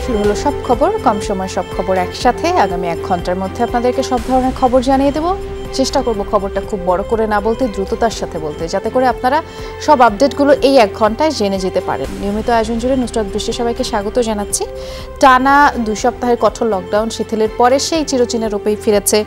শুরু হলো সব খবর, কম সময় সব খবর একসাথে। আগামী 1 ঘন্টার মধ্যে আপনাদেরকে সব ধরনের খবর জানিয়ে দেব। চেষ্টা করব খবরটা খুব বড় করে না বলতে, দ্রুততার সাথে বলতে, যাতে করে আপনারা সব আপডেটগুলো এই 1 ঘন্টায় জেনে যেতে পারেন। নিয়মিত আয়োজন জুড়ে নুসরাত বৃষ্টি সবাইকে স্বাগত জানাচ্ছি। টানা 2 সপ্তাহের কঠোর লকডাউন শিথিলের পরে সেই চিরচেনা রূপেই ফিরেছে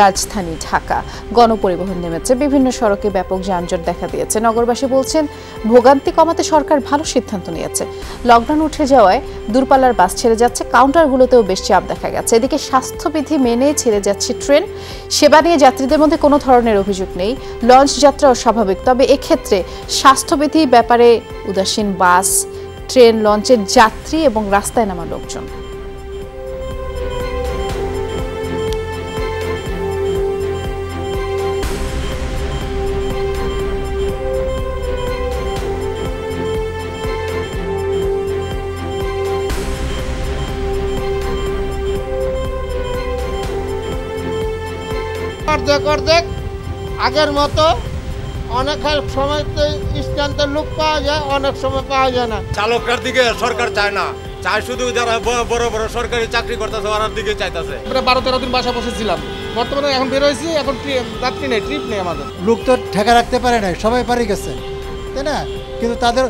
রাজধানী ঢাকা। গণপরিবহন নেমেছে, বিভিন্ন সড়কে ব্যাপক যানজট দেখা দিয়েছে। নগরবাসী বলছেন ভোগান্তি কমাতে সরকার ভালো সিদ্ধান্ত নিয়েছে। লকডাউন উঠে যাওয়ায় দূরপাল্লার বাস ছেড়ে যাচ্ছে, কাউন্টারগুলোতেও বেশ চাপ দেখা গেছে। এদিকে স্বাস্থ্যবিধি মেনে ছেড়ে যাচ্ছে ট্রেন। সেবা নিয়ে যাত্রীদের মধ্যে কোনো ধরনের অভিযোগ নেই। লঞ্চ যাত্রাও স্বাভাবিক, তবে এক্ষেত্রে স্বাস্থ্যবিধি ব্যাপারে উদাসীন বাস, ট্রেন, লঞ্চের যাত্রী এবং রাস্তায় নামা লোকজন। অর্ধেক আগের মতো অনেক সময়তে স্ট্যান্ডে লোক পাওয়া যায়, অনেক সময় পাওয়া যায় না। চালকের দিকে সরকার চায় না, চায় শুধু যারা বড় বড় সরকারি চাকরি করতেছে ওরার দিকে চাইতেছে। 12-13 দিন বাসা বসেছিলাম, বর্তমানে এখন বের হয়েছি, এখন যাত্রী নেই, ট্রিপ নেই আমাদের। লোক তো ঠেকা রাখতে পারে নাই, সবাই পারে গেছে, তাই না? কিন্তু তাদের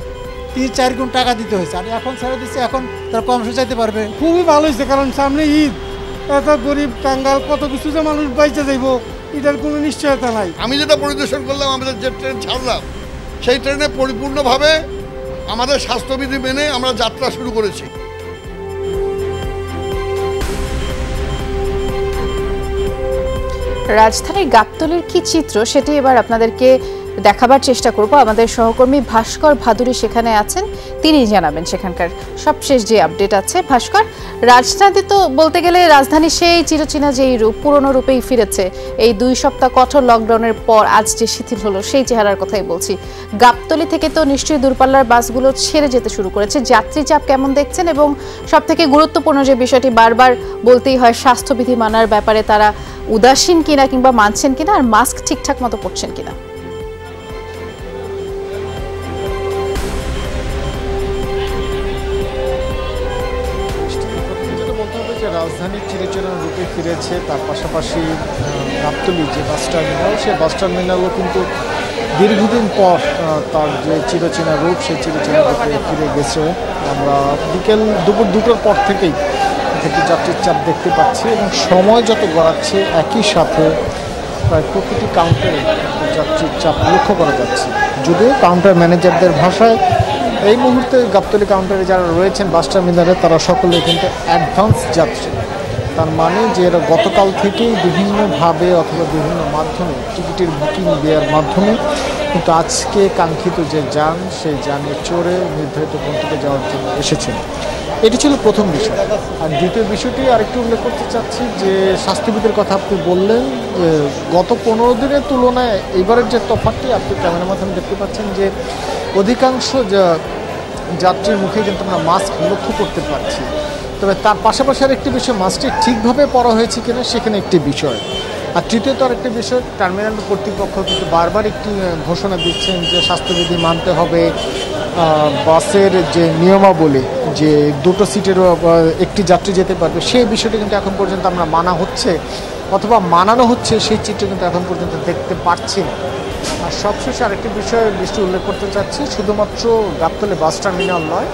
3-4 গুণ টাকা দিতে হয়েছে, আর এখন ছেড়ে দিচ্ছে, এখন তারা কমসে চাইতে পারবে। খুবই ভালো হয়েছে, কারণ সামনে ঈদ, এত গরিব কাঙ্গাল কত কিছু যে মানুষ বাইচে যাইব, এটার কোনো নিশ্চয়তা নাই। আমি যেটা পরিদর্শন করলাম, আমাদের যে ট্রেন ছাড়লাম সেই ট্রেনে পরিপূর্ণভাবে আমাদের স্বাস্থ্যবিধি মেনে আমরা যাত্রা শুরু করেছি। রাজধানীর গাবতলীর কি চিত্র সেটি এবার আপনাদেরকে দেখাবার চেষ্টা করব। আমাদের সহকর্মী ভাস্কর ভাদুরী সেখানে আছেন, তিনি জানাবেন সেখানকার সবশেষ যে আপডেট আছে। ভাস্কর, রাজধানী তো বলতে গেলে রাজধানী সেই চিরচেনা যেই রূপ, পুরনো রূপেই ফিরেছে। এই 2 সপ্তাহ কঠোর লকডাউনের পর আজ যে শিথিল হলো সেই চেহারার কথাই বলছি। গাবতলী থেকে তো নিশ্চয়ই দূরপাল্লার বাসগুলো ছেড়ে যেতে শুরু করেছে। যাত্রী চাপ কেমন দেখছেন, এবং সবথেকে গুরুত্বপূর্ণ যে বিষয়টি বারবার বলতেই হয়, স্বাস্থ্যবিধি মানার ব্যাপারে তারা উদাসীন কিনা কিংবা মানছেন কিনা, আর মাস্ক ঠিকঠাক মতো পরছেন কিনা? রাজধানীর চিরচেনা রূপে ফিরেছে, তার পাশাপাশি গাবতলী যে বাস টার্মিনাল, সেই বাস টার্মিনালও কিন্তু দীর্ঘদিন পর তার যে চিরচেনা রূপ, সেই চিরচেনা রূপে ফিরে গেছে। আমরা দুপুর 2টার পর থেকেই যাত্রীর চাপ দেখতে পাচ্ছি, এবং সময় যত গড়াচ্ছে একই সাথে প্রায় প্রতিটি কাউন্টারে যাত্রীর চাপ লক্ষ্য করা যাচ্ছে। যদিও কাউন্টার ম্যানেজারদের ভাষায় এই মুহূর্তে গাবতলী কাউন্টারে যারা রয়েছেন বাস টার্মিনালে, তারা সকলে কিন্তু অ্যাডভান্স যাত্রী। তার মানে যে এরা গতকাল থেকেই বিভিন্নভাবে অথবা বিভিন্ন মাধ্যমে টিকিটের বুকিং দেওয়ার মাধ্যমে কিন্তু আজকে কাঙ্ক্ষিত যে যান, সেই যানে চড়ে নির্ধারিত গন্তব্যে যাওয়ার জন্য এসেছেন। এটি ছিল প্রথম বিষয়। আর দ্বিতীয় বিষয়টি আরেকটু উল্লেখ করতে চাচ্ছি যে স্বাস্থ্যবিধির কথা আপনি বললেন, যে গত 15 দিনের তুলনায় এইবারের যে তফাৎটি আপনি ক্যামেরার মাধ্যমে দেখতে পাচ্ছেন, যে অধিকাংশ যাত্রীর মুখে কিন্তু আমরা মাস্ক লক্ষ্য করতে পারছি। তবে তার পাশাপাশি আরেকটি বিষয়, মাস্কটি ঠিকভাবে পরা হয়েছে কিনা সেখানে একটি বিষয়। আর তৃতীয়ত আরেকটি বিষয়, টার্মিনাল কর্তৃপক্ষ কিন্তু বারবার একটি ঘোষণা দিচ্ছেন যে স্বাস্থ্যবিধি মানতে হবে। বাসের যে নিয়মাবলী, যে 2টো সিটেরও একটি যাত্রী যেতে পারবে, সেই বিষয়টি কিন্তু এখন পর্যন্ত আমরা মানা হচ্ছে অথবা মানানো হচ্ছে, সেই চিত্র কিন্তু এখন পর্যন্ত দেখতে পাচ্ছি না। আর সবশেষে আরেকটি বিষয় দৃষ্টি উল্লেখ করতে চাচ্ছি, শুধুমাত্র গাবতলী বাস টার্মিনাল নয়,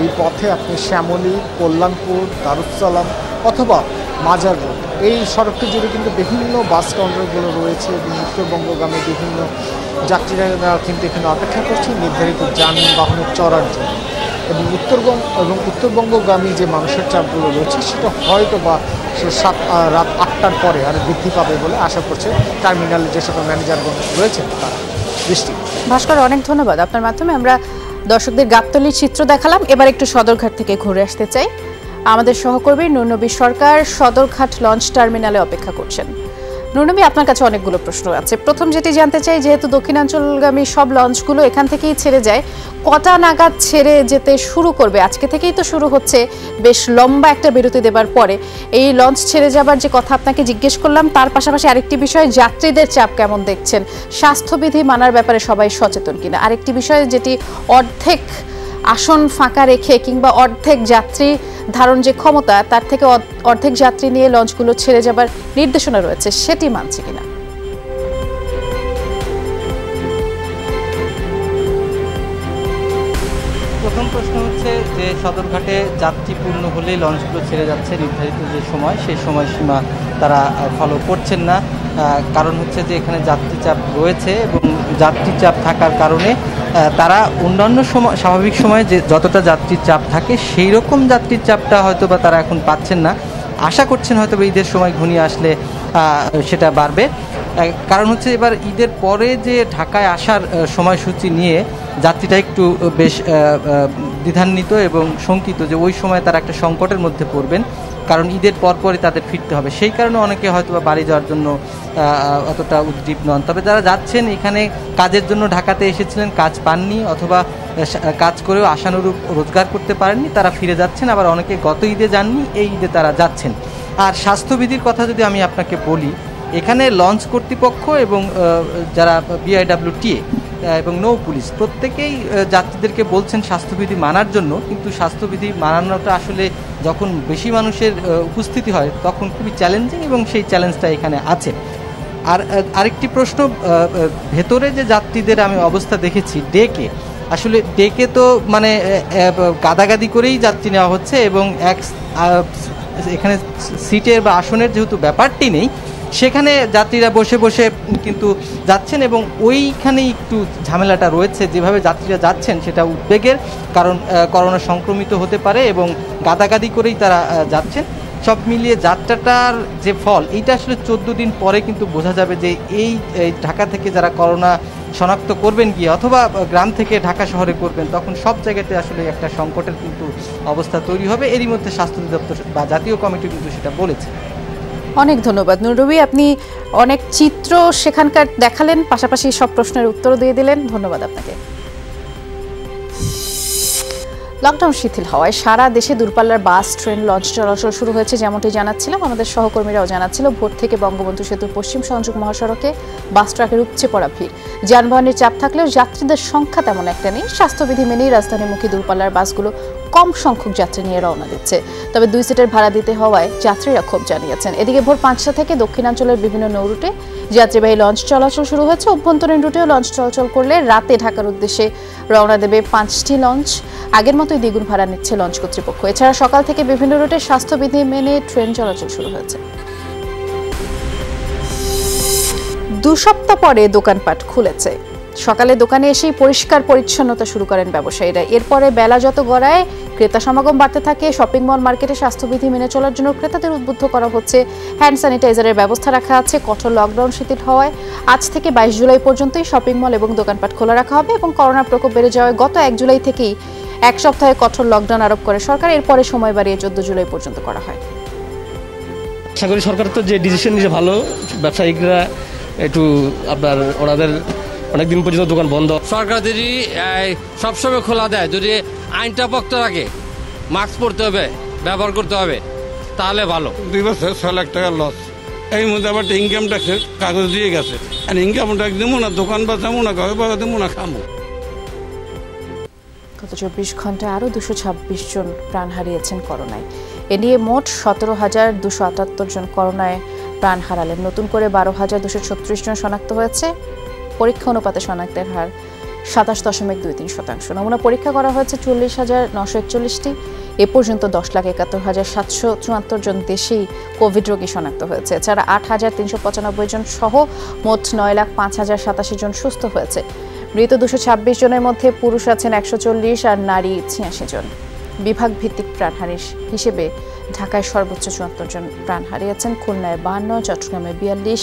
এই পথে আপনি শ্যামলী, কল্যাণপুর, দারুসালাম অথবা মাজার রোড, এই সড়কটি জুড়ে কিন্তু বিভিন্ন বাস কাউন্টারগুলো রয়েছে, এবং উত্তরবঙ্গগামী বিভিন্ন যাত্রীরা কিন্তু এখানে অপেক্ষা করছে নির্ধারিত যানবাহনে চড়ার জন্য। এবং উত্তরবঙ্গগামী যে মানুষের চাপগুলো রয়েছে, সেটা হয়তো বা রাত 8টার পরে আর বৃদ্ধি পাবে বলে আশা করছে টার্মিনালে যে সকল ম্যানেজারগণ রয়েছেন তারা। দৃষ্টি ভাস্কর, অনেক ধন্যবাদ। আপনার মাধ্যমে আমরা দর্শকদের গাবতলীর চিত্র দেখালাম। এবার একটু সদরঘাট থেকে ঘুরে আসতে চাই। আমাদের সহকর্মী নুরনবী সরকার সদরঘাট লঞ্চ টার্মিনালে অপেক্ষা করছেন। নুরনবী, আপনার কাছে অনেকগুলো প্রশ্ন আছে। প্রথম যেটি জানতে চাই, যেহেতু দক্ষিণাঞ্চলগামী সব লঞ্চগুলো এখান থেকেই ছেড়ে যায়, কটা নাগাদ ছেড়ে যেতে শুরু করবে? আজকে থেকেই তো শুরু হচ্ছে, বেশ লম্বা একটা বিরতি দেবার পরে এই লঞ্চ ছেড়ে যাবার যে কথা আপনাকে জিজ্ঞেস করলাম, তার পাশাপাশি আরেকটি বিষয়, যাত্রীদের চাপ কেমন দেখছেন? স্বাস্থ্যবিধি মানার ব্যাপারে সবাই সচেতন কিনা? আরেকটি বিষয় যেটি অর্ধেক আসন ফাঁকা রেখে কিংবা অর্ধেক যাত্রী ধারণ যে ক্ষমতা, তার থেকে অর্ধেক যাত্রী নিয়ে লঞ্চগুলো ছেড়ে যাবার নির্দেশনা রয়েছে, সেটি মানছে কিনা? প্রথম প্রশ্ন হচ্ছে যে সদরঘাটে যাত্রী পূর্ণ হলে লঞ্চগুলো ছেড়ে যাচ্ছে নির্ধারিত যে সময়, সেই সময়সীমা তারা ফলো করছেন না। কারণ হচ্ছে যে এখানে যাত্রী চাপ রয়েছে এবং যাত্রী চাপ থাকার কারণে তারা অন্যান্য সময় স্বাভাবিক সময়ে যে যতটা যাত্রীর চাপ থাকে সেই রকম যাত্রীর চাপটা হয়তো বা তারা এখন পাচ্ছেন না। আশা করছেন হয়তো বা ঈদের সময় ঘনিয়ে আসলে সেটা বাড়বে। কারণ হচ্ছে এবার ঈদের পরে যে ঢাকায় আসার সময়সূচি নিয়ে যাত্রীরা একটু বেশ দ্বিধান্বিত এবং শঙ্কিত যে ওই সময় তারা একটা সংকটের মধ্যে পড়বেন, কারণ ঈদের পরপরই তাদের ফিরতে হবে। সেই কারণে অনেকে হয়তো বা বাড়ি যাওয়ার জন্য অতটা উদ্দীপ নন। তবে যারা যাচ্ছেন এখানে কাজের জন্য ঢাকাতে এসেছিলেন, কাজ পাননি অথবা কাজ করেও আশানুরূপ রোজগার করতে পারেননি, তারা ফিরে যাচ্ছেন। আবার অনেকে গত ঈদে যাননি, এই ঈদে তারা যাচ্ছেন। আর স্বাস্থ্যবিধির কথা যদি আমি আপনাকে বলি, এখানে লঞ্চ কর্তৃপক্ষ এবং যারা বিআইডব্লিউটিএ এবং নৌ পুলিশ প্রত্যেকেই যাত্রীদেরকে বলছেন স্বাস্থ্যবিধি মানার জন্য, কিন্তু স্বাস্থ্যবিধি মানানোটা আসলে যখন বেশি মানুষের উপস্থিতি হয় তখন খুবই চ্যালেঞ্জিং এবং সেই চ্যালেঞ্জটা এখানে আছে। আর আরেকটি প্রশ্ন, ভেতরে যে যাত্রীদের আমি অবস্থা দেখেছি ডেকে, আসলে ডেকে তো মানে গাদাগাদি করেই যাত্রী নেওয়া হচ্ছে এবং এখানে সিটের বা আসনের যেহেতু ব্যাপারটি নেই, সেখানে যাত্রীরা বসে বসে কিন্তু যাচ্ছেন এবং ওইখানেই একটু ঝামেলাটা রয়েছে। যেভাবে যাত্রীরা যাচ্ছেন সেটা উদ্বেগের, কারণ করোনা সংক্রমিত হতে পারে এবং গাদাগাদি করেই তারা যাচ্ছেন। সব মিলিয়ে যাত্রাটার যে ফল, এইটা আসলে 14 দিন পরে কিন্তু বোঝা যাবে যে এই ঢাকা থেকে যারা করোনা শনাক্ত করবেন গিয়ে অথবা গ্রাম থেকে ঢাকা শহরে করবেন, তখন সব জায়গাতে আসলে একটা সংকটের কিন্তু অবস্থা তৈরি হবে। এরই মধ্যে স্বাস্থ্য অধিদপ্তর বা জাতীয় কমিটি কিন্তু সেটা বলেছে। অনেক ধন্যবাদ নুরনবী, আপনি অনেক চিত্র সেখানকার দেখালেন, পাশাপাশি সব প্রশ্নের উত্তর দিয়ে দিলেন। ধন্যবাদ আপনাকে। লকডাউন শিথিল হওয়ায় সারা দেশে দূরপাল্লার বাস, ট্রেন, লঞ্চ চলাচল শুরু হয়েছে। যেমনটি জানাচ্ছিলাম, আমাদের সহকর্মীরাও জানাচ্ছিল, ভোর থেকে বঙ্গবন্ধু সেতুর পশ্চিম সংযোগ মহাসড়কে বাস ট্রাকের উপচে পড়া ভিড়। যানবাহনের চাপ থাকলেও যাত্রীদের সংখ্যা তেমন একটা নেই। স্বাস্থ্যবিধি মেনেই রাজধানীমুখী দূরপাল্লার বাসগুলো কম সংখ্যক যাত্রী নিয়ে রওনা দিচ্ছে। তবে 2 সিটের ভাড়া দিতে হওয়ায় যাত্রীরা ক্ষোভ জানিয়েছেন। এদিকে ভোর 5টা থেকে দক্ষিণাঞ্চলের বিভিন্ন নৌ রুটে যাত্রীবাহী লঞ্চ চলাচল শুরু হয়েছে। অভ্যন্তরীণ রুটেও লঞ্চ চলাচল করলে রাতে ঢাকার উদ্দেশ্যে রওনা দেবে 5টি লঞ্চ। আগের মতোই দ্বিগুণ ভাড়া নিচ্ছে লঞ্চ কর্তৃপক্ষ। এছাড়া সকাল থেকে বিভিন্ন রুটে স্বাস্থ্যবিধি মেনে ট্রেন চলাচল শুরু হয়েছে। 2 সপ্তাহ পরে দোকানপাট খুলেছে। সকালে দোকানে এসেই পরিষ্কার পরিচ্ছন্নতা শুরু করেন ব্যবসায়ীরা। এরপরে বেলা যত গড়ায় ক্রেতা সমাগম বাড়তে থাকে। শপিং মল, মার্কেটে স্বাস্থ্যবিধি মেনে চলার জন্য ক্রেতাদের উদ্বুদ্ধ করা হচ্ছে। হ্যান্ড স্যানিটাইজারের ব্যবস্থা রাখা আছে। কঠোর লকডাউন শিথিল হওয়ায় আজ থেকে 22 জুলাই পর্যন্তই শপিং মল এবং দোকানপাট খোলা রাখা হবে এবং করোনার প্রকোপ বেড়ে যাওয়ায় গত 1 জুলাই থেকেই 1 সপ্তাহে কঠোর লকডাউন আরোপ করে সরকার। এরপরে সময় বাড়িয়ে 14 জুলাই পর্যন্ত করা হয়। আশা করি সরকার তো যে ডিসিশন নিয়েছে ভালো, ব্যবসায়িকরা একটু আপনার ওনাদের অনেকদিন পর্যন্ত দোকান বন্ধ। সরকার যদি সবসময় খোলা দেয়, যদি আইনটা পক্ত রাখে, মাস্ক পরতে হবে, ব্যবহার করতে হবে, তাহলে ভালো। 2 বছর 6 লাখ টাকা লস। এই মধ্যে আবার ইনকাম ট্যাক্সের কাগজ দিয়ে গেছে, আর ইনকাম ট্যাক্স দেবো না, দোকান বাঁচাবো না, ঘর বাঁচা দেবো না, খামো। গত 24 ঘন্টায় আরও 226 জন প্রাণ হারিয়েছেন করোনায়। এ নিয়ে মোট 17,278 জন করোনায় প্রাণ হারালেন। নতুন করে 12,236 জন শনাক্ত হয়েছে। পরীক্ষা অনুপাতে শনাক্তের হার 27.23%। নমুনা পরীক্ষা করা হয়েছে 40,941টি। এ পর্যন্ত 10,71,774 জন দেশেই কোভিড রোগী শনাক্ত হয়েছে। এছাড়া 8,395 জন সহ মোট 9,05,087 জন সুস্থ হয়েছে। মৃত 226 জনের মধ্যে পুরুষ আছেন 140 আর নারী 86 জন। বিভাগ ভিত্তিক প্রাণহানির হিসেবে ঢাকায় সর্বোচ্চ 74 জন প্রাণ হারিয়েছেন। খুলনায় 52, চট্টগ্রামে 42,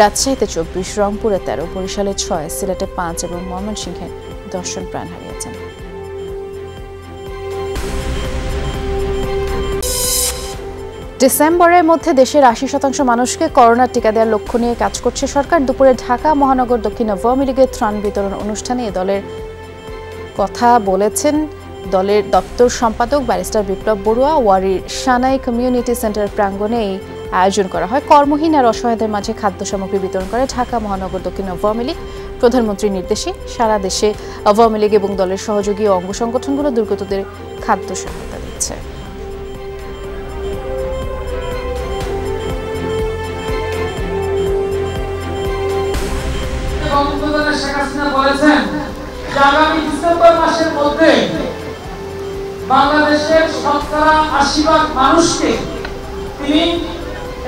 রাজশাহীতে 24, রংপুরে 13, বরিশালে 6, সিলেটে 5 এবং ময়মনসিংহে 10 জন প্রাণ হারিয়েছেন। ডিসেম্বরের মধ্যে দেশের ৮০% মানুষকে করোনার টিকা দেওয়ার লক্ষ্য নিয়ে কাজ করছে সরকার। দুপুরে ঢাকা মহানগর দক্ষিণ আওয়ামী লীগের ত্রাণ বিতরণ অনুষ্ঠানে এ দলের কথা বলেছেন দলের দপ্তর সম্পাদক ব্যারিস্টার বিপ্লব বড়ুয়া। ওয়ারির সানাই কমিউনিটি সেন্টার প্রাঙ্গণে এই আয়োজন করা হয়। কর্মহীন আর অসহায়দের মাঝে খাদ্য সামগ্রী বিতরণ করে ঢাকা মহানগর দক্ষিণ আওয়ামী লীগ। প্রধানমন্ত্রীর নির্দেশে সারা দেশে আওয়ামী লীগ এবং দলের সহযোগী ও অঙ্গ সংগঠনগুলো দুর্গতদের খাদ্য সহায়তা দিচ্ছে। শেখ হাসিনা বলেছেন যে আগামী ডিসেম্বর মাসের মধ্যে বাংলাদেশের শতকরা ৮০% মানুষকে তিনি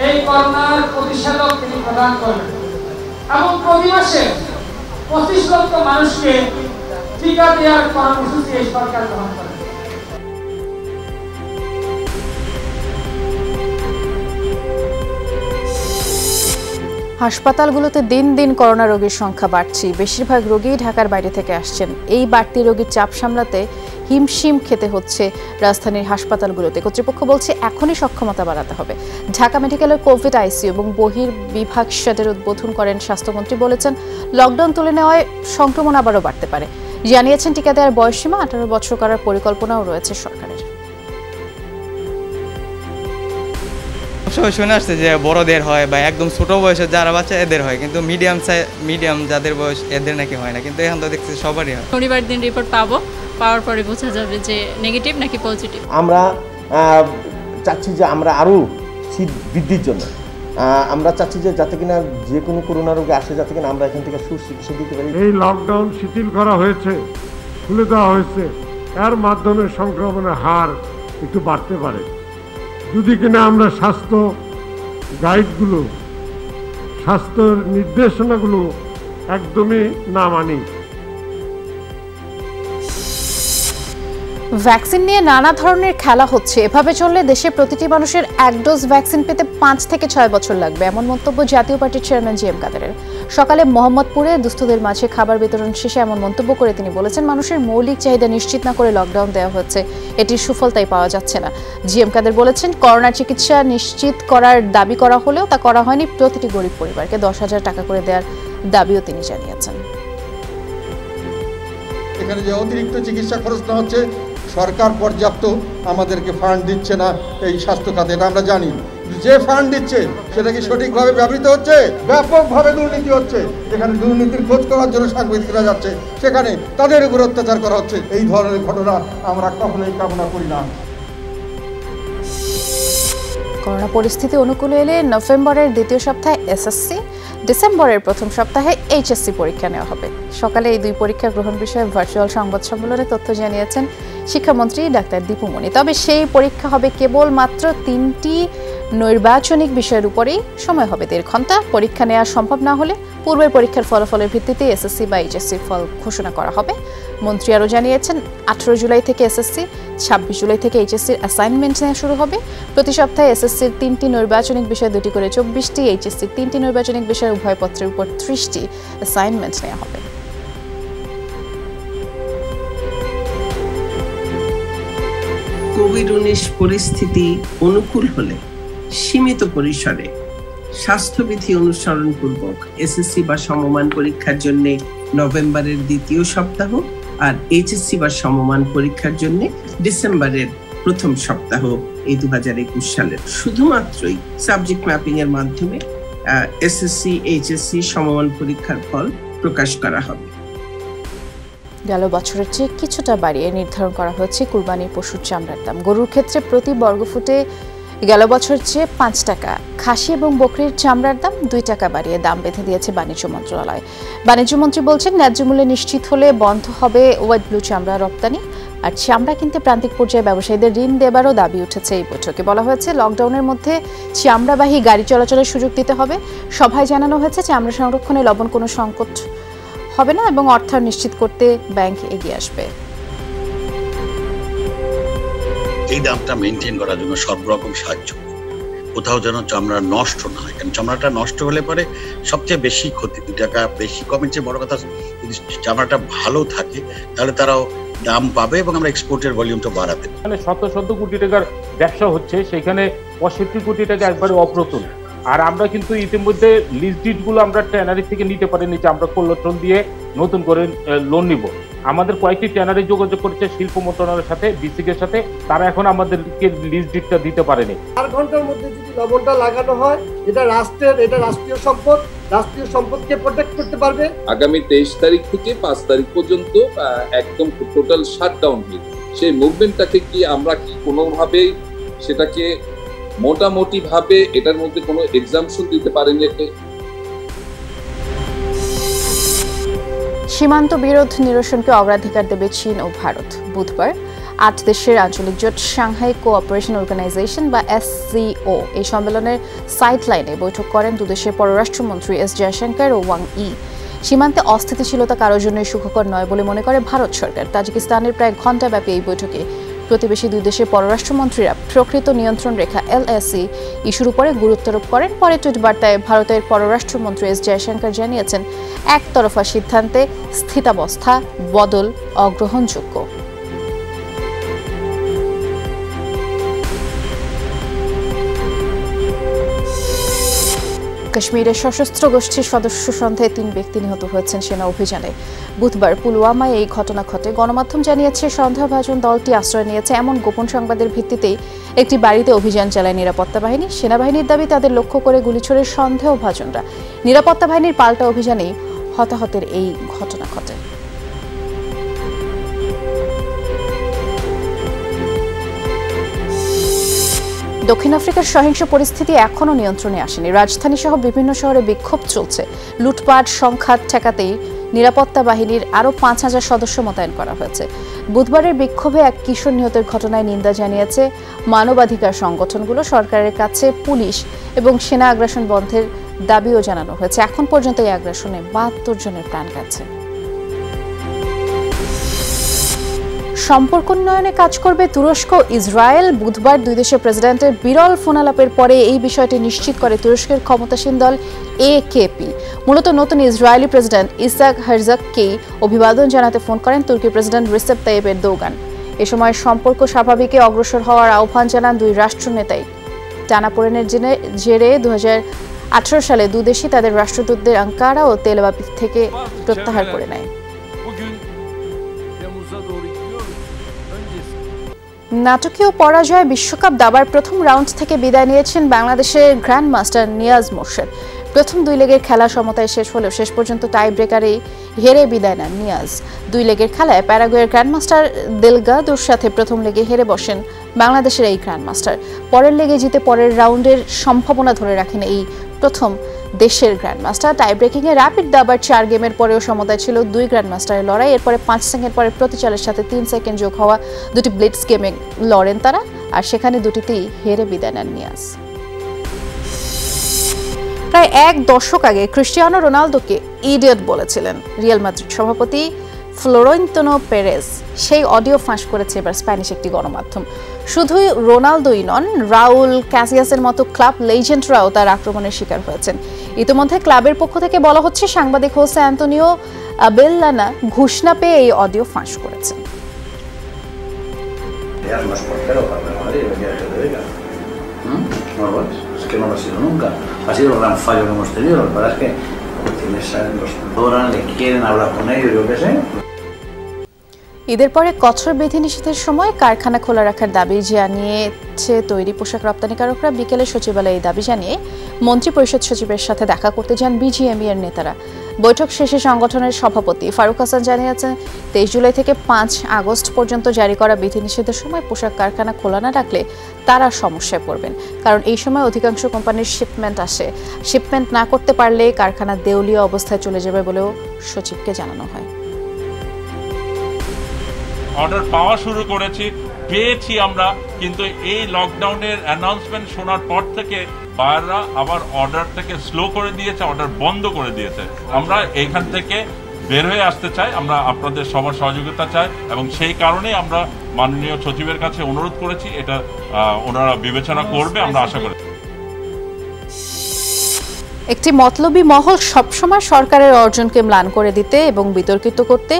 এই করোনার প্রতিষেধক তিনি প্রদান করবেন এবং প্রতি মাসে ২৫ লক্ষ মানুষকে টিকা দেওয়ার কর্মসূচি এই সরকার গ্রহণ করে। হাসপাতালগুলোতে দিন দিন করোনা রোগীর সংখ্যা বাড়ছে। বেশিরভাগ রোগী ঢাকার বাইরে থেকে আসছেন। এই বাড়তি রোগীর চাপ সামলাতে হিমশিম খেতে হচ্ছে রাজধানীর হাসপাতালগুলোতে। কর্তৃপক্ষ বলছে এখনই সক্ষমতা বাড়াতে হবে। ঢাকা মেডিকেলের কোভিড আইসিইউ এবং বহির্বিভাগ শেডের উদ্বোধন করেন স্বাস্থ্যমন্ত্রী। বলেছেন লকডাউন তুলে নেওয়ায় সংক্রমণ আবারও বাড়তে পারে। জানিয়েছেন টিকা দেওয়ার বয়সসীমা ১৮ বছর করার পরিকল্পনাও রয়েছে সরকারের। সবাই শুনে আসছে যে বড়দের হয় বা একদম ছোট বয়সের যারা বাচ্চা এদের হয়, কিন্তু মিডিয়াম যাদের বয়স এদের নাকি হয় না, কিন্তু এখন তো দেখছি সবারই হয়। শনিবার দিন রিপোর্ট পাওয়ার পরে বোঝা যাবে যে নেগেটিভ নাকি পজিটিভ। আমরা চাচ্ছি যে আমরা আরও শীত বৃদ্ধির জন্য আমরা চাচ্ছি যে যাতে কিনা যে কোনো করোনা রোগে আসে যাতে কিনা আমরা এখান থেকে সুচিকিৎসা দিতে পারি। এই লকডাউন শিথিল করা হয়েছে, খুলে দেওয়া হয়েছে, এর মাধ্যমে সংক্রমণের হার একটু বাড়তে পারে যদি কিনা আমরা স্বাস্থ্য গাইডগুলো, স্বাস্থ্যের নির্দেশনাগুলো একদমই না মানি। ভ্যাকসিন নিয়ে নানা ধরনের খেলা হচ্ছে। এভাবে চললে দেশে প্রতিটি মানুষের 1 ডোজ ভ্যাকসিন পেতে 5 থেকে 6 বছর লাগবে, এমন মন্তব্য জাতীয় পার্টির চেয়ারম্যান জি এম কাদেরের। সকালে মোহাম্মদপুরে দুস্থদের মাঝে খাবার বিতরণ শেষে এমন মন্তব্য করে তিনি বলেছেন মানুষের মৌলিক চাহিদা নিশ্চিত না করে লকডাউন দেওয়া হচ্ছে, এটির সুফল তাই পাওয়া যাচ্ছে না। জি এম কাদের বলেছেন করোনার চিকিৎসা নিশ্চিত করার দাবি করা হলেও তা করা হয়নি। প্রতিটি গরিব পরিবারকে 10,000 টাকা করে দেওয়ার দাবিও তিনি জানিয়েছেন। এখানে যে অতিরিক্ত চিকিৎসা খরচ না হচ্ছে, সরকার পর্যাপ্ত আমাদেরকে ফান্ড দিচ্ছে না এই স্বাস্থ্য খাতে, এটা আমরা জানি। যে ফান্ড দিচ্ছে সেটা কি সঠিকভাবে ব্যবহৃত হচ্ছে? ব্যাপকভাবে দুর্নীতি হচ্ছে। এখানে দুর্নীতির খোঁজ করার জন্য সাংবাদিকরা যাচ্ছে, সেখানে তাদের উপর অত্যাচার করা হচ্ছে। এই ধরনের ঘটনা আমরা কখনোই কামনা করি না। করোনা পরিস্থিতি অনুকূলে এলে নভেম্বরের দ্বিতীয় সপ্তাহে এসএসসি, ডিসেম্বরের প্রথম সপ্তাহে এইচএসসি পরীক্ষা নেওয়া হবে। সকালে এই দুই পরীক্ষা গ্রহণ বিষয়ে ভার্চুয়াল সংবাদ সম্মেলনে তথ্য জানিয়েছেন শিক্ষামন্ত্রী ডাক্তার দীপু মনি। তবে সেই পরীক্ষা হবে কেবল মাত্র 3টি নৈর্বাচনিক বিষয়ের উপরেই। সময় হবে 1.5 ঘন্টা। পরীক্ষা নেওয়া সম্ভব না হলে পূর্বের পরীক্ষার ফলাফলের ভিত্তিতে এসএসসি বা এইচএসসি ফল ঘোষণা করা হবে। মন্ত্রী আরও জানিয়েছেন 18 জুলাই থেকে এসএসসি, 26 জুলাই থেকে এইচএসসির অ্যাসাইনমেন্ট নেওয়া শুরু হবে। প্রতি সপ্তাহে এসএসসির 3টি নৈর্বাচনিক বিষয় 2টি করে 24টি, এইচএসসির 3টি নৈর্বাচনিক বিষয় উভয় পত্রের উপর 30টি অ্যাসাইনমেন্ট নেওয়া হবে। কোভিড-19 পরিস্থিতি অনুকূল হলে সীমিত পরিসরে স্বাস্থ্যবিধি অনুসরণপূর্বক এসএসসি বা সমমান পরীক্ষার জন্য নভেম্বরের দ্বিতীয় সপ্তাহ আর এইচএসসি বা সমমান পরীক্ষার জন্য ডিসেম্বরের প্রথম সপ্তাহ এই 2021 সালের শুধুমাত্রই সাবজেক্ট ম্যাপিং এর মাধ্যমে এসএসসি এইচএসসি সমমান পরীক্ষার ফল প্রকাশ করা হবে। গেল বছরের চেয়ে কিছুটা বাড়িয়ে নির্ধারণ করা হয়েছে কুরবানির পশুর চামড়ার দাম। গরুর ক্ষেত্রে প্রতি বর্গফুটে গেল বছরের চেয়ে 5 টাকা, খাসি এবং বকরির চামড়ার দাম 2 টাকা বাড়িয়ে দাম বেঁধে দিয়েছে বাণিজ্য মন্ত্রণালয়। বাণিজ্য মন্ত্রী বলছেন ন্যায্য মূল্যে নিশ্চিত হলে বন্ধ হবে হোয়াইট ব্লু চামড়া রপ্তানি। আর চামড়া কিনতে প্রান্তিক পর্যায়ে ব্যবসায়ীদের ঋণ দেবারও দাবি উঠেছে। এই বৈঠকে বলা হয়েছে লকডাউনের মধ্যে চামড়াবাহী গাড়ি চলাচলের সুযোগ দিতে হবে। সভায় জানানো হয়েছে চামড়া সংরক্ষণে লবণ কোনো সংকট হবে না এবং অর্থায়ন নিশ্চিত করতে ব্যাংক এগিয়ে আসবে। এই দামটা মেনটেন করার জন্য সব রকম সাহায্য, কোথাও যেন চামড়া নষ্ট না হয়, কারণ চামড়াটা নষ্ট হলে পরে সবচেয়ে বেশি ক্ষতি। 2 টাকা বেশি কমের চেয়ে বড় কথা, যদি চামড়াটা ভালো থাকে তাহলে তারাও দাম পাবে এবং আমরা এক্সপোর্টের ভলিউমটা বাড়াতে। শত শত কোটি টাকার ব্যবসা হচ্ছে, সেখানে 65 কোটি টাকা একবারে অপ্রতুল। আর আমরা কিন্তু ইতিমধ্যে লিস্ট ডিটগুলো আমরা ট্যানারি থেকে নিতে পারিনি যে আমরা কোল্লট্রন দিয়ে নতুন করে লোন নিব। আমাদের কয়েকটি ট্যানারি যোগাযোগ করেছে শিল্প মন্ত্রণালয়ের সাথে, বিসিকের সাথে, তারা এখন আমাদেরকে লিস্ট ডিটটা দিতে পারেনি। 4 ঘন্টার মধ্যে যদি লবণটা লাগানো হয়, এটা রাষ্ট্রীয় সম্পদ, রাষ্ট্রীয় সম্পদকে প্রোটেক্ট করতে পারবে। আগামী 23 তারিখ থেকে 5 তারিখ পর্যন্ত একদম টোটাল শাটডাউন হয়ে যাবে। সেই মুভমেন্টটাকে কি আমরা কি কোনোভাবেই সেটাকে মোটামুটি ভাবে এটার মধ্যে কোনো এক্সাম্পশন দিতে পারেন? সীমান্ত বিরোধ নিরসনকে অগ্রাধিকার দেবে চীন ও ভারত। বুধবার 8 দেশের আঞ্চলিক জোট সাংহাই কোঅপারেশন অর্গানাইজেশন বা SCO এই সম্মেলনের সাইডলাইনে বৈঠক করেন দুদেশের পররাষ্ট্রমন্ত্রী এস জয়শঙ্কর ও ওয়াং ই। সীমান্তে অস্থিতিশীলতা কারোর জন্যই সুখকর নয় বলে মনে করে ভারত সরকার। তাজিকিস্তানের প্রায় ঘণ্টাব্যাপী এই বৈঠকে প্রতিবেশী দুই দেশের পররাষ্ট্রমন্ত্রীরা প্রকৃত নিয়ন্ত্রণ রেখা LAC ইস্যুর উপরে গুরুত্বারোপ করেন। পরে টুইট বার্তায় ভারতের পররাষ্ট্রমন্ত্রী এস জয়শঙ্কর জানিয়েছেন, একতরফা সিদ্ধান্তে স্থিতাবস্থা বদল অগ্রহণযোগ্য। কাশ্মীরের সশস্ত্র গোষ্ঠীর সদস্য সন্দেহে 3 ব্যক্তি নিহত হয়েছেন সেনা অভিযানে। বুধবার পুলওয়ামায় এই ঘটনা ঘটে। গণমাধ্যম জানিয়েছে, সন্দেহভাজন দলটি আশ্রয় নিয়েছে এমন গোপন সংবাদের ভিত্তিতেই একটি বাড়িতে অভিযান চালায় নিরাপত্তা বাহিনী। সেনাবাহিনীর দাবি, তাদের লক্ষ্য করে গুলি ছোড়ে সন্দেহভাজনরা। নিরাপত্তা বাহিনীর পাল্টা অভিযানেই হতাহতের এই ঘটনা ঘটে। দক্ষিণ আফ্রিকার সহিংস পরিস্থিতি এখনও নিয়ন্ত্রণে আসেনি। রাজধানী সহ বিভিন্ন শহরে বিক্ষোভ চলছে। লুটপাট সংঘাত ঠেকাতেই নিরাপত্তা বাহিনীর আরও 5000 সদস্য মোতায়েন করা হয়েছে। বুধবারের বিক্ষোভে এক কিশোর নিহতের ঘটনায় নিন্দা জানিয়েছে মানবাধিকার সংগঠনগুলো। সরকারের কাছে পুলিশ এবং সেনা আগ্রাসন বন্ধের দাবিও জানানো হয়েছে। এখন পর্যন্ত এই আগ্রাসনে 72 জনের প্রাণ গেছে। সম্পর্ক উন্নয়নে কাজ করবে তুরস্ক ইসরায়েল। বুধবার দুই দেশের প্রেসিডেন্টের বিরল ফোনালাপের পরে এই বিষয়টি নিশ্চিত করে তুরস্কের ক্ষমতাসীন দল AKP। মূলত নতুন ইসরায়েলি প্রেসিডেন্ট ইসাক হারজাগকেই অভিবাদন জানাতে ফোন করেন তুর্কি প্রেসিডেন্ট রিসেপ তাইয়েপ এরদোগান। এ সময় সম্পর্ক স্বাভাবিকে অগ্রসর হওয়ার আহ্বান জানান দুই রাষ্ট্রনেতাই। টানাপোড়েনের জেরে 2018 সালে দুই দেশই তাদের রাষ্ট্রদূতদের আঙ্কারা ও তেল আবিব থেকে প্রত্যাহার করে নেয়। নাটকীয় পরাজয় বিশ্বকাপ দাবার প্রথম রাউন্ড থেকে বিদায় নিয়েছেন বাংলাদেশের গ্র্যান্ড মাস্টার নিয়াজ মোর্শেদ। প্রথম 2 লেগের খেলা সমতায় শেষ হলেও শেষ পর্যন্ত টাই ব্রেকারেই হেরে বিদায় নেন নিয়াজ। 2 লেগের খেলায় প্যারাগুয়ের গ্র্যান্ড মাস্টার দেলগাদোর সাথে প্রথম লেগে হেরে বসেন বাংলাদেশের এই গ্র্যান্ড মাস্টার। পরের লেগে জিতে পরের রাউন্ডের সম্ভাবনা ধরে রাখেন এই প্রথম দেশের গ্র্যান্ড মাস্টার। টাই ব্রেকিংয়ে র্যাপিড দাবার 4 গেমের পরেও সমতায় ছিল 2 গ্র্যান্ড মাস্টারের লড়াই। এরপরে 5 সেকেন্ড পরে প্রতিচালের সাথে 3 সেকেন্ড যোগ হওয়া 2টি ব্লিটজ গেমে লড়েন তারা, আর সেখানে 2টিতেই হেরে বিদায় নেন নিয়াজ। প্রায় 1 দশক আগে ক্রিস্টিয়ানো রোনালদোকে ইডিয়ট বলেছিলেন রিয়াল মাদ্রিদ সভাপতি ফ্লোরেন্তিনো পেরেজ। সেই অডিও ফাঁস করেছে এবার স্প্যানিশ একটি গণমাধ্যম। শুধুই রোনালদোই নন, রাউল ক্যাসিয়াসের মতো ক্লাব লেজেন্ডরাও তার আক্রমণের শিকার হয়েছেন। ইতিমধ্যে ক্লাবের পক্ষ থেকে বলা হচ্ছে, সাংবাদিক হোসে অ্যান্টোনিও আবেল্লানা ঘুষ না পেয়ে এই অডিও ফাঁস করেছেন। Que no lo ha sido nunca, ha sido el gran fallo que hemos tenido. Lo que pasa es que los adoran, le quieren hablar con ellos, yo qué sé. ঈদের পরে কঠোর বিধিনিষেধের সময় কারখানা খোলা রাখার দাবি জানিয়েছে তৈরি পোশাক রপ্তানিকারকরা। বিকেলে সচিবালয়ে এই দাবি জানিয়ে মন্ত্রী পরিষদ সচিবের সাথে দেখা করতে যান BGME এর নেতারা। বৈঠক শেষে সংগঠনের সভাপতি ফারুক হাসান জানিয়েছেন, 23 জুলাই থেকে 5 আগস্ট পর্যন্ত জারি করা বিধিনিষেধের সময় পোশাক কারখানা খোলা না রাখলে তারা সমস্যায় পড়বেন। কারণ এই সময় অধিকাংশ কোম্পানির শিপমেন্ট আসে। শিপমেন্ট না করতে পারলে কারখানা দেউলিয়া অবস্থায় চলে যাবে বলেও সচিবকে জানানো হয়। অর্ডার পাওয়া শুরু করেছি, পেয়েছি আমরা, কিন্তু এই লকডাউনের অ্যানাউন্সমেন্ট শোনার পর থেকে বায়াররা আবার অর্ডারটাকে স্লো করে দিয়েছে, অর্ডার বন্ধ করে দিয়েছে। আমরা এখান থেকে বের হয়ে আসতে চাই, আমরা আপনাদের সবার সহযোগিতা চাই এবং সেই কারণেই আমরা মাননীয় সচিবের কাছে অনুরোধ করেছি, এটা ওনারা বিবেচনা করবে আমরা আশা করি। একটি মতলবী মহল সবসময় সরকারের অর্জনকে ম্লান করে দিতে এবং বিতর্কিত করতে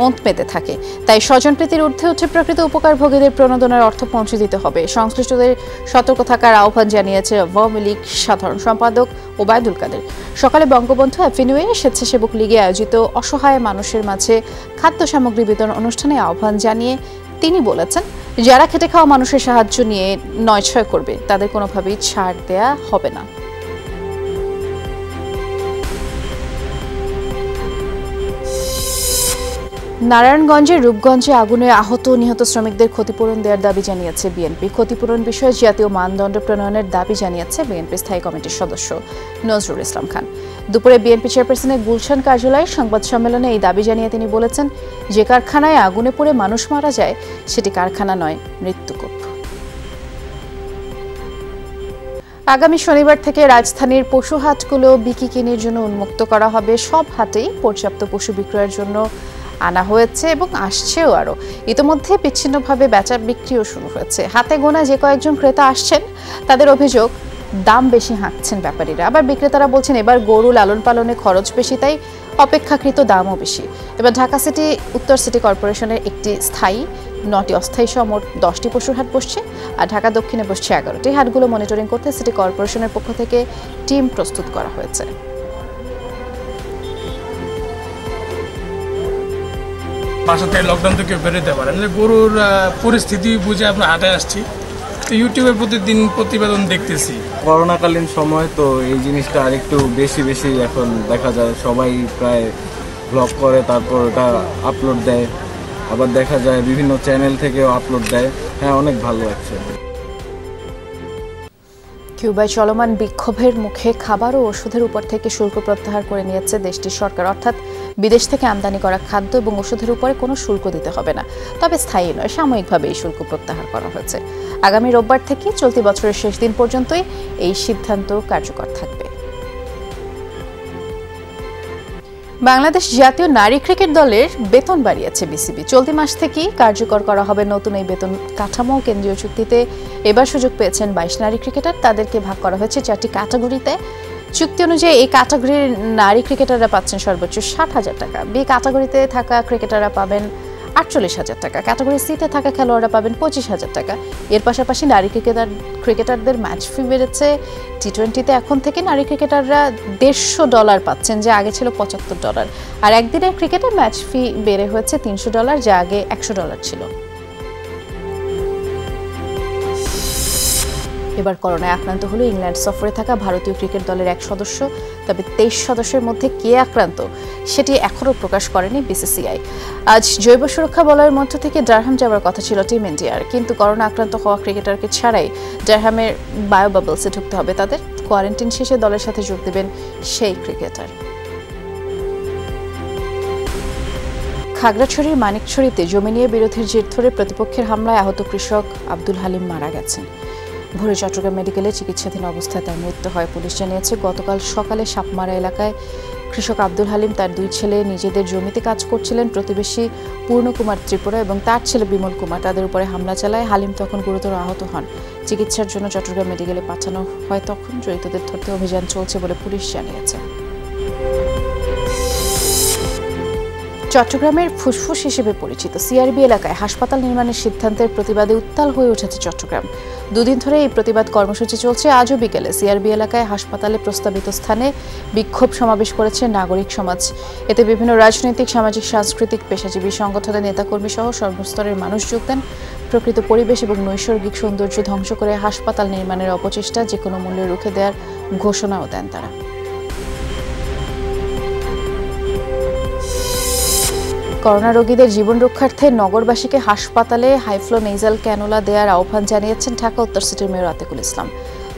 ওঁত পেতে থাকে। তাই স্বজনপ্রীতির ঊর্ধ্বে উঠে প্রকৃত উপকারভোগীদের প্রণোদনার অর্থ পৌঁছে দিতে হবে। সংশ্লিষ্টদের সতর্ক থাকার আহ্বান জানিয়েছে আওয়ামী লীগ সাধারণ সম্পাদক ওবায়দুল কাদের। সকালে বঙ্গবন্ধু অ্যাভিনিউয়ে স্বেচ্ছাসেবক লীগে আয়োজিত অসহায় মানুষের মাঝে খাদ্য সামগ্রী বিতরণ অনুষ্ঠানে আহ্বান জানিয়ে তিনি বলেছেন, যারা খেটে খাওয়া মানুষের সাহায্য নিয়ে নয়ছয় করবে তাদের কোনোভাবেই ছাড় দেয়া হবে না। নারায়ণগঞ্জের রূপগঞ্জে আগুনে আহত নিহত শ্রমিকদের ক্ষতিপূরণ দেওয়ার দাবি জানিয়েছে বিএনপি। ক্ষতিপূরণ বিষয়ে জাতীয় মানদণ্ড প্রণয়নের দাবি জানিয়েছে বিএনপি স্থায়ী কমিটির সদস্য নজরুল ইসলাম খান। দুপুরে বিএনপি চেয়ারপারসনের গুলশান কার্যালয়ে সংবাদ সম্মেলনে এই দাবি জানিয়ে তিনি বলেছেন, যে কারখানায় আগুনে পড়ে মানুষ মারা যায় সেটি কারখানা নয়, মৃত্যুকূপ। আগামী শনিবার থেকে রাজধানীর পশু হাটগুলো বিক্রির জন্য উন্মুক্ত করা হবে। সব হাটেই পর্যাপ্ত পশু বিক্রয়ের জন্য আনা হয়েছে এবং আসছেও আরো। ইতিমধ্যে বিচ্ছিন্নভাবে বেচা বিক্রিও শুরু হয়েছে। হাতে গোনা যে কয়েকজন ক্রেতা আসছেন তাদের অভিযোগ, দাম বেশি হাঁকছেন ব্যাপারীরা। আবার বিক্রেতারা বলছেন এবার গরু লালন পালনে খরচ বেশি, তাই অপেক্ষাকৃত দামও বেশি। এবার ঢাকা সিটি উত্তর সিটি কর্পোরেশনের একটি স্থায়ী, 9টি অস্থায়ী সহ মোট 10টি পশুর হাট বসছে, আর ঢাকা দক্ষিণে বসছে 11টি। হাটগুলো মনিটরিং করতে সিটি কর্পোরেশনের পক্ষ থেকে টিম প্রস্তুত করা হয়েছে। বাসা থেকে লকডাউন থেকে বেরোতে পারেন, গরুর পরিস্থিতি বুঝে আমরা হাটে আসছি। ইউটিউবে প্রতিদিন প্রতিবেদন দেখতেছি। করোনাকালীন সময় তো এই জিনিসটা আরেকটু বেশি এখন দেখা যায়, সবাই প্রায় ব্লগ করে, তারপর ওটা আপলোড দেয়, আবার দেখা যায় বিভিন্ন চ্যানেল থেকেও আপলোড দেয়। হ্যাঁ, অনেক ভালো লাগছে। কিউবায় চলমান বিক্ষোভের মুখে খাবার ও ওষুধের উপর থেকে শুল্ক প্রত্যাহার করে নিয়েছে দেশটির সরকার। অর্থাৎ বিদেশ থেকে আমদানি করা খাদ্য এবং ওষুধের উপরে কোনো শুল্ক দিতে হবে না। তবে স্থায়ী নয়, সাময়িকভাবে এই শুল্ক প্রত্যাহার করা হয়েছে। আগামী রোববার থেকে চলতি বছরের শেষ দিন পর্যন্তই এই সিদ্ধান্ত কার্যকর থাকবে। বাংলাদেশ জাতীয় নারী ক্রিকেট দলের বেতন বাড়িয়েছে বিসিবি। চলতি মাস থেকেই কার্যকর করা হবে নতুন এই বেতন কাঠামো। কেন্দ্রীয় চুক্তিতে এবার সুযোগ পেয়েছেন 22 নারী ক্রিকেটার। তাদেরকে ভাগ করা হয়েছে 4টি ক্যাটাগরিতে। চুক্তি অনুযায়ী এই ক্যাটাগরির নারী ক্রিকেটাররা পাচ্ছেন সর্বোচ্চ 60,000 টাকা। বি ক্যাটাগরিতে থাকা ক্রিকেটাররা পাবেন 48,000 টাকা। ক্যাটাগরি সিতে থাকা খেলোয়াড়রা পাবেন 25,000 টাকা। এর পাশাপাশি নারী ক্রিকেটারদের ম্যাচ ফি বেড়েছে। টি20তে এখন থেকে নারী ক্রিকেটাররা $150 পাচ্ছেন, যা আগে ছিল $75। আর একদিনের ক্রিকেটে ম্যাচ ফি বেড়ে হয়েছে $300, যা আগে $100 ছিল। এবার করোনায় আক্রান্ত হলো ইংল্যান্ড সফরে থাকা ভারতীয় ক্রিকেট দলের এক সদস্য। তবে 23 সদস্যের মধ্যে কে আক্রান্ত সেটি এখনও প্রকাশ করেনি বিসিসিআই। আজ জৈব সুরক্ষা বলয়ের মধ্য থেকে ডারহাম যাওয়ার কথা ছিল টিম ইন্ডিয়ার, কিন্তু করোনা আক্রান্ত হওয়া ক্রিকেটারকে ছাড়াই ডারহামের বায়োবাবলসে ঢুকতে হবে তাদের। কোয়ারেন্টাইন শেষে দলের সাথে যোগ দেবেন সেই ক্রিকেটার। খাগড়াছড়ির মানিকছড়িতে জমি নিয়ে বিরোধের জের ধরে প্রতিপক্ষের হামলায় আহত কৃষক আব্দুল হালিম মারা গেছেন। ভোরে চট্টগ্রাম মেডিকেলে চিকিৎসাধীন অবস্থায় তার মৃত্যু হয়। পুলিশ জানিয়েছে, গতকাল সকালে সাপমারা এলাকায় কৃষক আব্দুল হালিম তার 2 ছেলে নিজেদের জমিতে কাজ করছিলেন। প্রতিবেশী পূর্ণকুমার ত্রিপুরা এবং তার ছেলে বিমল কুমার তাদের উপরে হামলা চালায়। হালিম তখন গুরুতর আহত হন। চিকিৎসার জন্য চট্টগ্রাম মেডিকেলে পাঠানো হয়। তখন জড়িতদের ধরতে অভিযান চলছে বলে পুলিশ জানিয়েছে। চট্টগ্রামের ফুসফুস হিসেবে পরিচিত সিআরবি এলাকায় হাসপাতাল নির্মাণের সিদ্ধান্তের প্রতিবাদে উত্তাল হয়ে উঠেছে চট্টগ্রাম। 2 দিন ধরে এই প্রতিবাদ কর্মসূচি চলছে। আজও বিকেলে সিআরবি এলাকায় হাসপাতালে প্রস্তাবিত স্থানে বিক্ষোভ সমাবেশ করেছে নাগরিক সমাজ। এতে বিভিন্ন রাজনৈতিক, সামাজিক, সাংস্কৃতিক, পেশাজীবী সংগঠনের নেতাকর্মী সহ সর্বস্তরের মানুষ যোগ দেন। প্রকৃত পরিবেশ এবং নৈসর্গিক সৌন্দর্য ধ্বংস করে হাসপাতাল নির্মাণের অপচেষ্টা যে কোনো মূল্যে রুখে দেওয়ার ঘোষণাও দেন তারা। করোনা রোগীদের জীবন রক্ষার্থে নগরবাসীকে হাসপাতালে হাইফ্লো নেজাল ক্যানুলা দেওয়ার আহ্বান জানিয়েছেন ঢাকা উত্তর সিটির মেয়র আতিকুল ইসলাম।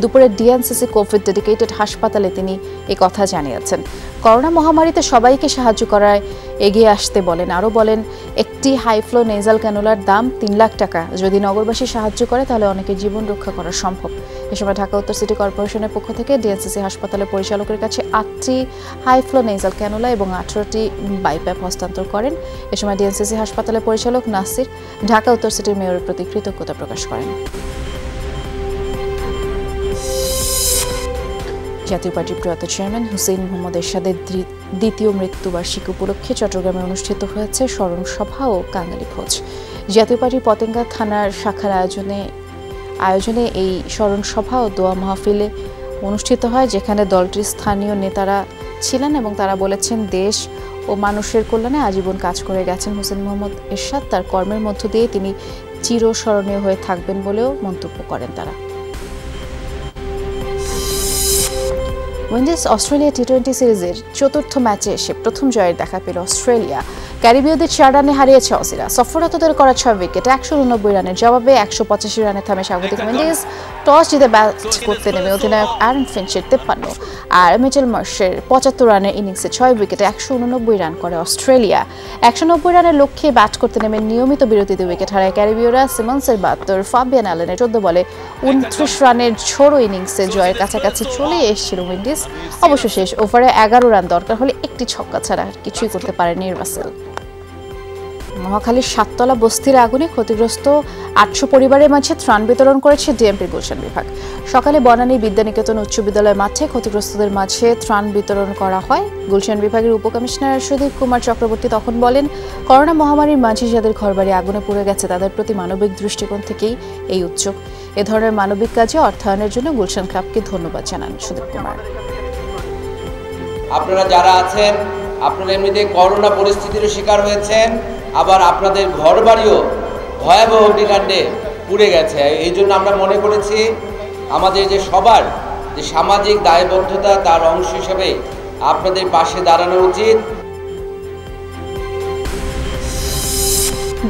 দুপুরে ডিএনসিসি কোভিড ডেডিকেটেড হাসপাতালে তিনি এই কথা জানিয়েছেন। করোনা মহামারীতে সবাইকে সাহায্য করায় এগিয়ে আসতে বলেন। আরও বলেন, একটি হাইফ্লো নেজাল ক্যানুলার দাম 3 লাখ টাকা। যদি নগরবাসী সাহায্য করে তাহলে অনেকের জীবন রক্ষা করা সম্ভব। এ সময় ঢাকা উত্তর সিটি কর্পোরেশনের পক্ষ থেকে ডিএনসিসি হাসপাতালের পরিচালকের কাছে 8টি হাইফ্লো নেজাল ক্যানুলা এবং 18টি বাইপ্যাপ হস্তান্তর করেন। এ সময় ডিএনসিসি হাসপাতালের পরিচালক নাসির ঢাকা উত্তর সিটির মেয়রের প্রতি কৃতজ্ঞতা প্রকাশ করেন। জাতীয় পার্টির প্রয়াত চেয়ারম্যান হুসেইন মোহাম্মদ এরশাদের দ্বিতীয় মৃত্যুবার্ষিকী উপলক্ষে চট্টগ্রামে অনুষ্ঠিত হয়েছে স্মরণ সভা ও কাঙালি ভোজ। জাতীয় পার্টির পতেঙ্গা থানার শাখার আয়োজনে এই স্মরণ সভা ও দোয়া মাহফিলে অনুষ্ঠিত হয়, যেখানে দলটির স্থানীয় নেতারা ছিলেন এবং তারা বলেছেন দেশ ও মানুষের কল্যাণে আজীবন কাজ করে গেছেন হুসেইন মোহাম্মদ এরশাদ। তার কর্মের মধ্য দিয়ে তিনি চিরস্মরণীয় হয়ে থাকবেন বলেও মন্তব্য করেন তারা। উইন্ডিজ অস্ট্রেলিয়া টি-20 সিরিজের চতুর্থ ম্যাচে এসে প্রথম জয়ের দেখা পেল অস্ট্রেলিয়া। ক্যারিবীয়দের 4 রানে হারিয়েছে অসিরা। সফররতদের করা 6 উইকেটে 189 রানের জবাবে 185 রানে থামে স্বাগতিক উইন্ডিজ। টস জিতে ব্যাট করতে নেমে অধিনায়ক অ্যারন ফিঞ্চের 53 আর মিচেল মার্শের 75 রানের ইনিংসে 6 উইকেটে 189 রান করে অস্ট্রেলিয়া। 190 রানের লক্ষ্যে ব্যাট করতে নেমে নিয়মিত বিরতিতে উইকেট হারায় ক্যারিবীয়রা। সিমন্সের 72, ফাবিয়ান অ্যালেনের 14 বলে 29 রানের ঝোড়ো ইনিংসে জয়ের কাছাকাছি চলে এসেছিল উইন্ডিজ। অবশ্য শেষ ওভারে 11 রান দরকার হলে একটি ছক্কা ছাড়া কিছুই করতে পারেনি রাসেল। মহাখালীর 7তলা বস্তির আগুনে ক্ষতিগ্রস্ত 800 পরিবারের মাঝে ত্রাণ বিতরণ করেছে ডিএমপি গুলশান বিভাগ। সকালে বনানী বিদ্যানিকেতন উচ্চ বিদ্যালয় মাঠে ক্ষতিগ্রস্তদের মাঝে ত্রাণ বিতরণ করা হয়। গুলশান বিভাগের উপকমিশনার সুদীপ কুমার চক্রবর্তী তখন বলেন, করোনা মহামারীর মাঝে যাদের ঘরবাড়ি আগুনে পুড়ে গেছে তাদের প্রতি মানবিক দৃষ্টিকোণ থেকেই এই উদ্যোগ। এ ধরনের মানবিক কাজে অর্থায়নের জন্য গুলশান ক্লাবকে ধন্যবাদ জানান সুদীপ কুমার। আপনারা যারা আছেন, আপনারা এমনিতে করোনা পরিস্থিতির শিকার হয়েছেন, আবার আপনাদের ঘরবাড়িও ভয়াবহ অগ্নিকাণ্ডে পুড়ে গেছে। এই জন্য আমরা মনে করেছি আমাদের যে সবার যে সামাজিক দায়বদ্ধতা তার অংশ হিসেবে আপনাদের পাশে দাঁড়ানো উচিত।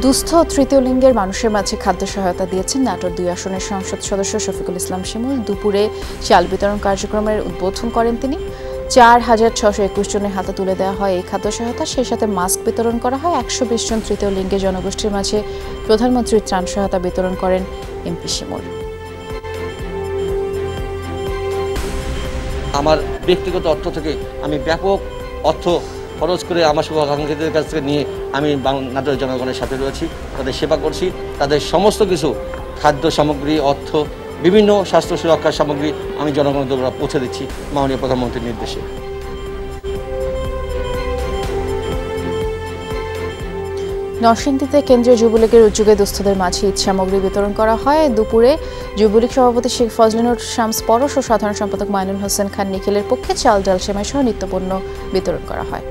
দুস্থ তৃতীয় লিঙ্গের মানুষের মাঝে খাদ্য সহায়তা দিয়েছেন নাটোর 2 আসনের সংসদ সদস্য শফিকুল ইসলাম শিমুল। দুপুরে চাল বিতরণ কার্যক্রমের উদ্বোধন করেন তিনি। 4621 জনের হাতে তুলে দেওয়া হয় এই খাদ্য সহায়তা। সেই সাথে মাস্ক বিতরণ করা হয়। 120 জন তৃতীয় লিঙ্গের জনগোষ্ঠীর মাঝে প্রধানমন্ত্রীর ত্রাণ সহায়তা বিতরণ করেন এমপি শিমুল। আমার ব্যক্তিগত অর্থ থেকে আমি ব্যাপক অর্থ খরচ করে আমার শুভাকাঙ্ক্ষীদের কাছ থেকে নিয়ে আমি নাটোরের জনগণের সাথে রয়েছি, তাদের সেবা করছি। তাদের সমস্ত কিছু খাদ্য সামগ্রী, অর্থ, বিভিন্ন স্বাস্থ্য সুরক্ষার সামগ্রী আমি জনগণের দ্বারা পৌঁছে দিচ্ছি মাননীয় প্রধানমন্ত্রীর নির্দেশে। নরসিংদীতে কেন্দ্রীয় যুবলীগের উদ্যোগে দুস্থদের মাঝে ঈদ সামগ্রী বিতরণ করা হয়। দুপুরে যুবলীগ সভাপতি শেখ ফজলিনুর শামস পরশ ও সাধারণ সম্পাদক মাইনুল হোসেন খান নিখিলের পক্ষে চাল, ডাল, সেমাই সহ নিত্যপণ্য বিতরণ করা হয়।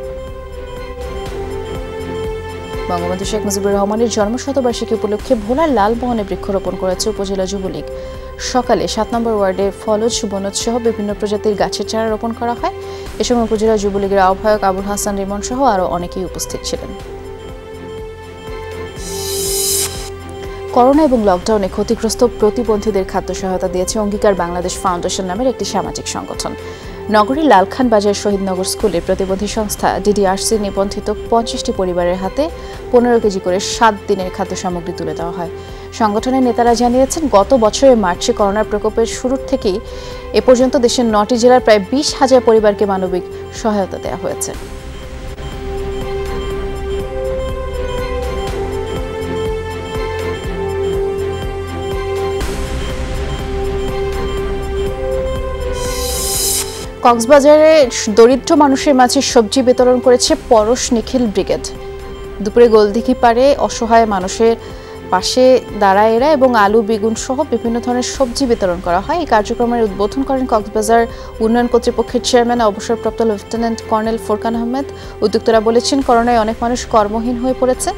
বঙ্গবন্ধু শেখ মুজিবুর রহমানের জন্মশতবার্ষিকী উপলক্ষে ভোলার লালমোহনে বৃক্ষরোপণ করেছে উপজেলা যুবলীগ। সকালে 7 নম্বর ওয়ার্ডে ফলজ, বনজ সহ বিভিন্ন প্রজাতির গাছের চারা রোপণ করা হয়। এ সময় উপজেলা যুবলীগের আহ্বায়ক আবুল হাসান রিমন সহ আরও অনেকেই উপস্থিত ছিলেন। করোনা এবং লকডাউনে ক্ষতিগ্রস্ত প্রতিবন্ধীদের খাদ্য সহায়তা দিয়েছে অঙ্গীকার বাংলাদেশ ফাউন্ডেশন নামের একটি সামাজিক সংগঠন। নগরীর লালখান বাজার শহীদনগর স্কুলে প্রতিবন্ধী সংস্থা ডিডিআরসি নিবন্ধিত 50টি পরিবারের হাতে 15 কেজি করে 7 দিনের খাদ্য সামগ্রী তুলে দেওয়া হয়। সংগঠনের নেতারা জানিয়েছেন, গত বছরের মার্চে করোনার প্রকোপের শুরু থেকেই এ পর্যন্ত দেশের 9টি জেলার প্রায় 20,000 পরিবারকে মানবিক সহায়তা দেওয়া হয়েছে। কক্সবাজারে দরিদ্র মানুষের মাঝে সবজি বিতরণ করেছে পরশ নিখিল ব্রিগেড। দুপুরে গোলদিঘি পাড়ে অসহায় মানুষের পাশে দাঁড়ায় এরা এবং আলু, বেগুন সহ বিভিন্ন ধরনের সবজি বিতরণ করা হয়। এই কার্যক্রমের উদ্বোধন করেন কক্সবাজার উন্নয়ন কর্তৃপক্ষের চেয়ারম্যান অবসরপ্রাপ্ত লেফটেন্যান্ট কর্নেল ফোরকান আহমেদ। উদ্যোক্তারা বলেছেন, করোনায় অনেক মানুষ কর্মহীন হয়ে পড়েছে।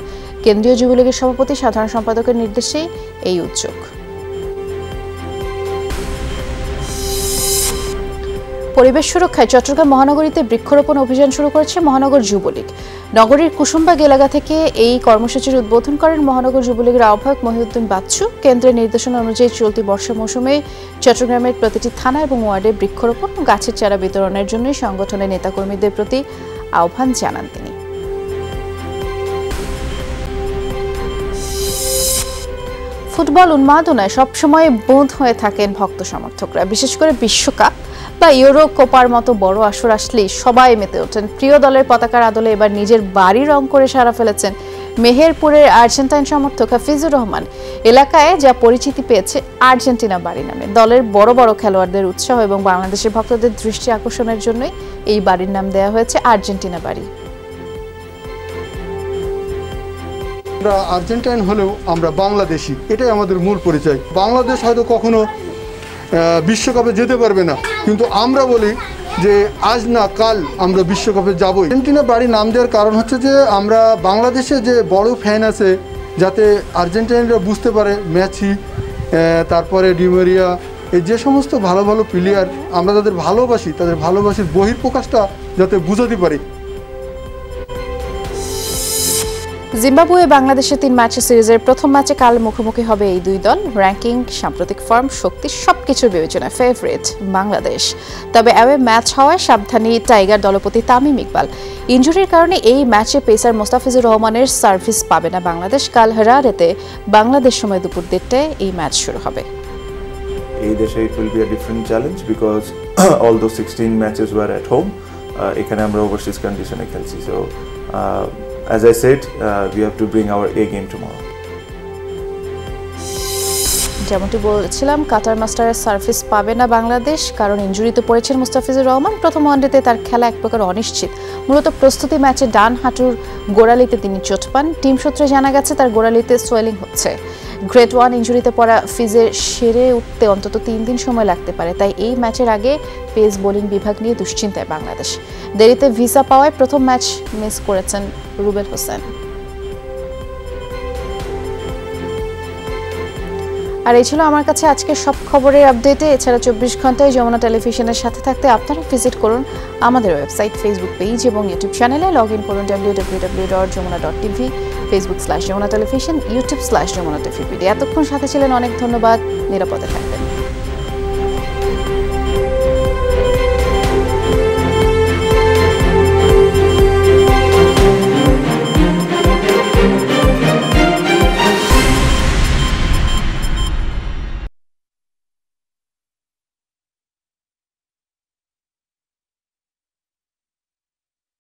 কেন্দ্রীয় যুবলীগের সভাপতি, সাধারণ সম্পাদকের নির্দেশে এই উদ্যোগ। পরিবেশ সুরক্ষায় চট্টগ্রাম মহানগরীতে বৃক্ষরোপণ অভিযান শুরু করেছে মহানগর যুবলীগ। নগরীর কুসুমবাগ এলাকা থেকে এই কর্মসূচির উদ্বোধন করেন মহানগর যুবলীগের আহ্বায়ক মহিউদ্দিন বাচ্চু। কেন্দ্রের নির্দেশনা অনুযায়ী চলতি বর্ষা মৌসুমে চট্টগ্রামের প্রতিটি থানা এবং ওয়ার্ডে বৃক্ষরোপণ ও গাছের চারা বিতরণের জন্য সংগঠনের নেতাকর্মীদের প্রতি আহ্বান জানান তিনি। ফুটবল উন্মাদনায় সবসময় বোধ হয়ে থাকেন ভক্ত সমর্থকরা। বিশেষ করে বিশ্বকাপ বা ইউরো কোপার মতো বড় আসর আসলেই সবাই মেতে ওঠেন। প্রিয় দলের পতাকার আদলে এবার নিজের বাড়ি রং করে সারা ফেলেছেন মেহেরপুরের আর্জেন্টাইন সমর্থক হাফিজুর রহমান। এলাকায় যা পরিচিতি পেয়েছে আর্জেন্টিনা বাড়ি নামে। দলের বড় বড় খেলোয়াড়দের উৎসাহ এবং বাংলাদেশের ভক্তদের দৃষ্টি আকর্ষণের জন্যই এই বাড়ির নাম দেওয়া হয়েছে আর্জেন্টিনা বাড়ি। আমরা আর্জেন্টাইন হলেও আমরা বাংলাদেশি, এটাই আমাদের মূল পরিচয়। বাংলাদেশ হয়তো কখনো বিশ্বকাপে যেতে পারবে না, কিন্তু আমরা বলি যে আজ না কাল আমরা বিশ্বকাপে যাবই। আর্জেন্টিনা বাড়ি নাম দেওয়ার কারণ হচ্ছে যে আমরা বাংলাদেশে যে বড় ফ্যান আছে, যাতে আর্জেন্টাইনরা বুঝতে পারে মেসি, তারপরে ডি মারিয়া, এই যে সমস্ত ভালো ভালো প্লেয়ার আমরা যাদের ভালোবাসি, তাদের ভালোবাসার বহিঃপ্রকাশটা যাতে বুঝাতে পারি। জিম্বাবুয়ে বাংলাদেশের 3 ম্যাচের সিরিজের প্রথম ম্যাচে কাল মুখোমুখি হবে এই দুই দল। র্যাঙ্কিং, সাম্প্রতিক ফর্ম, শক্তি সবকিছুর বিবেচনায় ফেভারিট বাংলাদেশ। তবে অ্যাওয়ে ম্যাচ হওয়ায় সাবধানী টাইগার দলপতি তামিম ইকবাল। ইনজুরির কারণে এই ম্যাচে পেসার মোস্তাফিজুর রহমানের সার্ভিস পাবে না বাংলাদেশ। কাল হারারেতে বাংলাদেশ সময় দুপুর 1টায় এই ম্যাচ শুরু হবে। এই দেশে it will be a different challenge because all those 16 matches were at home. এখানে আমরা ওভারসিজ কন্ডিশনে খেলছি, so as I said, we have to bring our A game tomorrow. যেমনটি বলছিলাম, কাটার মাস্টারের সার্ভিস পাবে না বাংলাদেশ, কারণ ইনজুরিতে পড়েছেন মুস্তাফিজুর রহমান। প্রথম ওয়ানডেতে তার খেলা এক প্রকার অনিশ্চিত। মূলত প্রস্তুতি ম্যাচে ডান হাঁটুর গোড়ালিতে তিনি চোট পান। টিম সূত্রে জানা গেছে তার গোড়ালিতে সোয়েলিং হচ্ছে। গ্রেড 1 ইনজুরিতে পড়া ফিজের সেরে উঠতে অন্তত 3 দিন সময় লাগতে পারে, তাই এই ম্যাচের আগে পেস বোলিং বিভাগ নিয়ে দুশ্চিন্তায় বাংলাদেশ। দেরিতে ভিসা পাওয়ায় প্রথম ম্যাচ মিস করেছেন রুবেল হোসেন। আর এই ছিল আমার কাছে আজকে সব খবরের আপডেটে। এছাড়া 24 ঘন্টায় যমুনা টেলিভিশনের সাথে থাকতে আপনারা ভিজিট করুন আমাদের ওয়েবসাইট, ফেসবুক পেজ এবং ইউটিউব চ্যানেলে। লগ ইন করুন www.jamuna.tv, Facebook/যমুনা টেলিভিশন, YouTube/যমুনা টিভি। এতক্ষণ সাথে ছিলেন, অনেক ধন্যবাদ। নিরাপদে থাকবেন।